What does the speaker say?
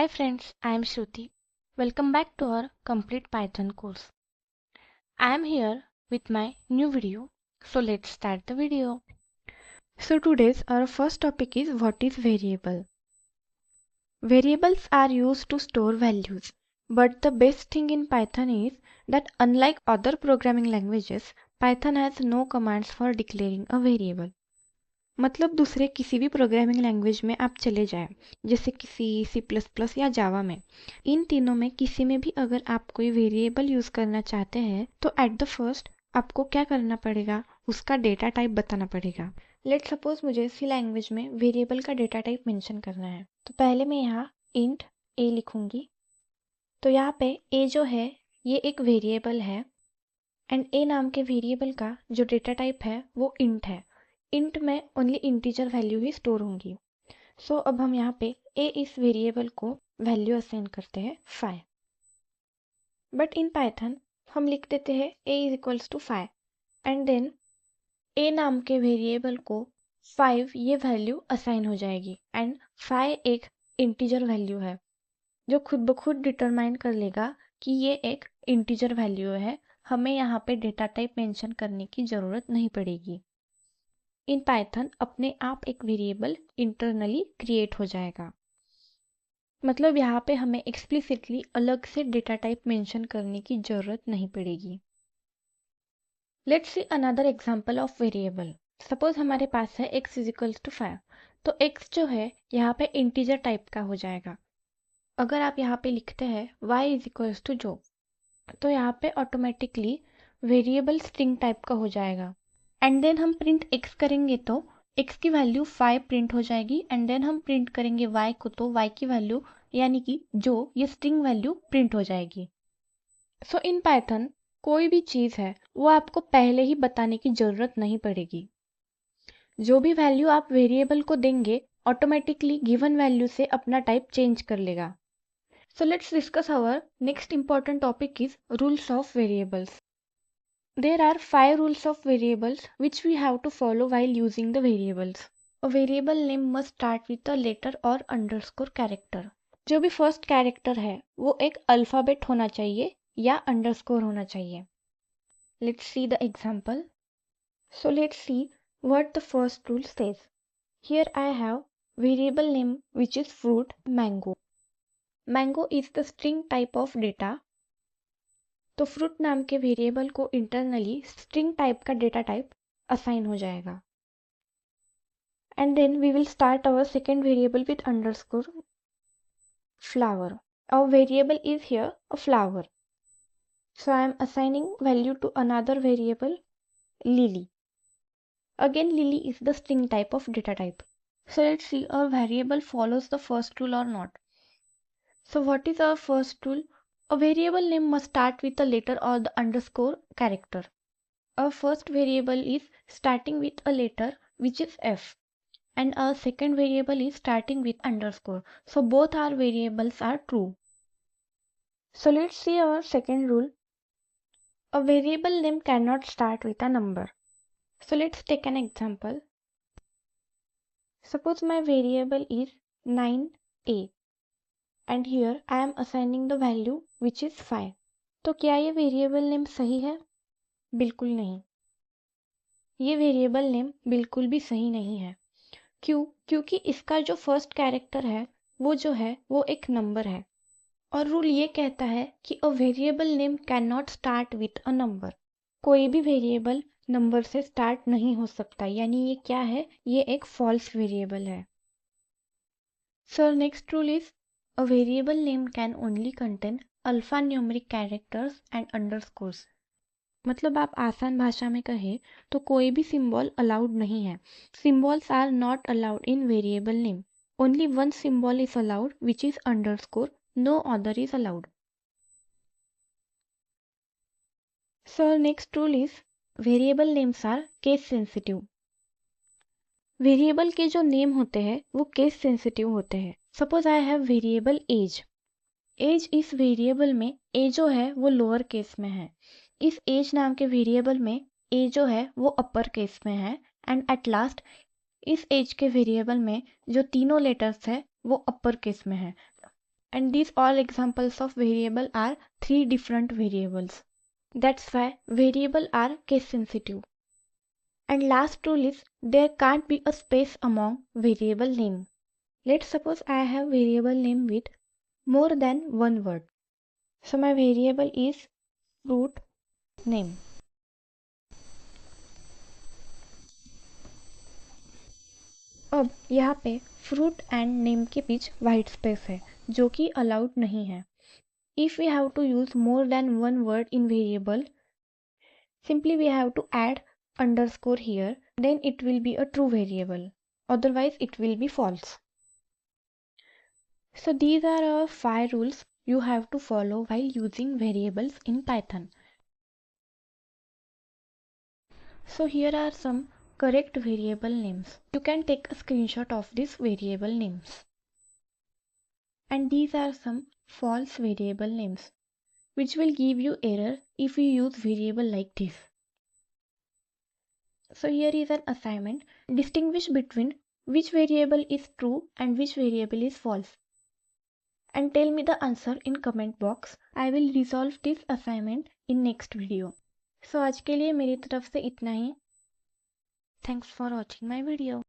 Hi friends, I am Shruti. Welcome back to our complete Python course. I am here with my new video. So let's start the video. So today's our first topic is what is variable. Variables are used to store values, but the best thing in Python is that unlike other programming languages, Python has no commands for declaring a variable. मतलब दूसरे किसी भी programming language में आप चले जाएं, जैसे कि C++ या जावा में, इन तीनों में किसी में भी अगर आप कोई वेरिएबल यूज़ करना चाहते हैं तो एट द फर्स्ट आपको क्या करना पड़ेगा, उसका डेटा टाइप बताना पड़ेगा। लेट सपोज मुझे सी लैंग्वेज में वेरिएबल का डेटा टाइप मेंशन करना है, तो पहले मैं यहाँ इंट ए लिखूंगी। तो यहाँ पे ए जो है ये एक वेरिएबल है एंड ए नाम के वेरिएबल का जो डेटा टाइप है वो इंट है। इंट में ओनली इंटीजर वैल्यू ही स्टोर होंगी। सो अब हम यहाँ पे ए इस वेरिएबल को वैल्यू असाइन करते हैं 5। बट इन पाइथन हम लिख देते हैं a is equals to 5 and then a नाम के वेरिएबल को 5 ये वैल्यू असाइन हो जाएगी एंड 5 एक इंटीजर वैल्यू है जो खुद ब खुद डिटरमाइन कर लेगा कि ये एक इंटीजर वैल्यू है। हमें यहाँ पे डेटा टाइप मेंशन करने की ज़रूरत नहीं पड़ेगी। इन पाइथन अपने आप एक वेरिएबल इंटरनली क्रिएट हो जाएगा। मतलब यहाँ पे हमें एक्सप्लिसिटली अलग से डेटा टाइप मेंशन करने की ज़रूरत नहीं पड़ेगी। Let's see another example of variable. Suppose हमारे पास है x इज इक्वल्स टू 5, तो x जो है यहाँ पे इंटीजर टाइप का हो जाएगा। अगर आप यहाँ पे लिखते हैं y इज इक्वल्स टू जो, तो यहाँ पे ऑटोमेटिकली वेरिएबल स्ट्रिंग टाइप का हो जाएगा एंड देन हम प्रिंट x करेंगे तो x की वैल्यू 5 प्रिंट हो जाएगी एंड देन हम प्रिंट करेंगे y को तो y की वैल्यू यानी कि जो ये स्ट्रिंग वैल्यू प्रिंट हो जाएगी। सो इन पाइथन कोई भी चीज़ है वो आपको पहले ही बताने की ज़रूरत नहीं पड़ेगी। जो भी वैल्यू आप वेरिएबल को देंगे ऑटोमेटिकली गिवन वैल्यू से अपना टाइप चेंज कर लेगा। So let's discuss our next important topic is rules of variables. There are 5 rules of variables which we have to follow while using the variables. A variable name must start with a letter or underscore character. जो भी first character है वो एक alphabet होना चाहिए या underscore होना चाहिए। Let's see the example. So let's see what the first rule says. Here I have variable name which is fruit mango. Mango is the string type of data. तो fruit नाम के variable को internally string type का data type assign हो जाएगा and then we will start our second variable with underscore flower. Our variable is here a flower, so I am assigning value to another variable lily. Again lily is the string type of data type. So let's see our variable follows the first rule और not. So what is our first rule? A variable name must start with a letter or the underscore character. Our first variable is starting with a letter which is F and our second variable is starting with underscore. So both our variables are true. So let's see our second rule. A variable name cannot start with a number. So let's take an example. Suppose my variable is 9a. And here I am assigning the value which is 5। तो क्या ये variable name सही है? बिल्कुल नहीं, ये variable name बिल्कुल भी सही नहीं है। क्यों? क्योंकि इसका जो फर्स्ट कैरेक्टर है वो एक नंबर है और रूल ये कहता है कि a variable name can not start with a number. कोई भी वेरिएबल नंबर से स्टार्ट नहीं हो सकता, यानी ये क्या है? ये एक फॉल्स वेरिएबल है। So next rule is A variable name can only contain alphanumeric characters and underscores. मतलब आप आसान भाषा में कहें तो कोई भी सिंबल अलाउड नहीं है। Symbols are not allowed in variable name. Only one symbol is allowed which is underscore. No other is allowed. So next rule is variable names are case sensitive. Variable के जो name होते हैं वो case sensitive होते हैं। Suppose I have variable age. Age इस variable में ए जो है वो लोअर केस में है। इस एज नाम के वेरिएबल में ए जो है वो अपर केस में है एंड एट लास्ट इस एज के वेरिएबल में जो तीनों लेटर्स है वो अपर केस में है। and these all examples of variable are three different variables. That's why variable are case sensitive. And last rule is there can't be a space among variable name. Let's suppose I have variable name with more than one word. So my variable is fruit name. अब यहाँ पे fruit and name के बीच white space है जो कि allowed नहीं है. If we have to use more than one word in variable, simply we have to add underscore here, then it will be a true variable. Otherwise it will be false. So these are our 5 rules you have to follow while using variables in Python. So here are some correct variable names. You can take a screenshot of these variable names. And these are some false variable names, which will give you error if you use variable like this. So here is an assignment. Distinguish between which variable is true and which variable is false. And tell me the answer in comment box. I will resolve this assignment in next video. So आज के लिए मेरी तरफ से इतना ही. Thanks for watching my video.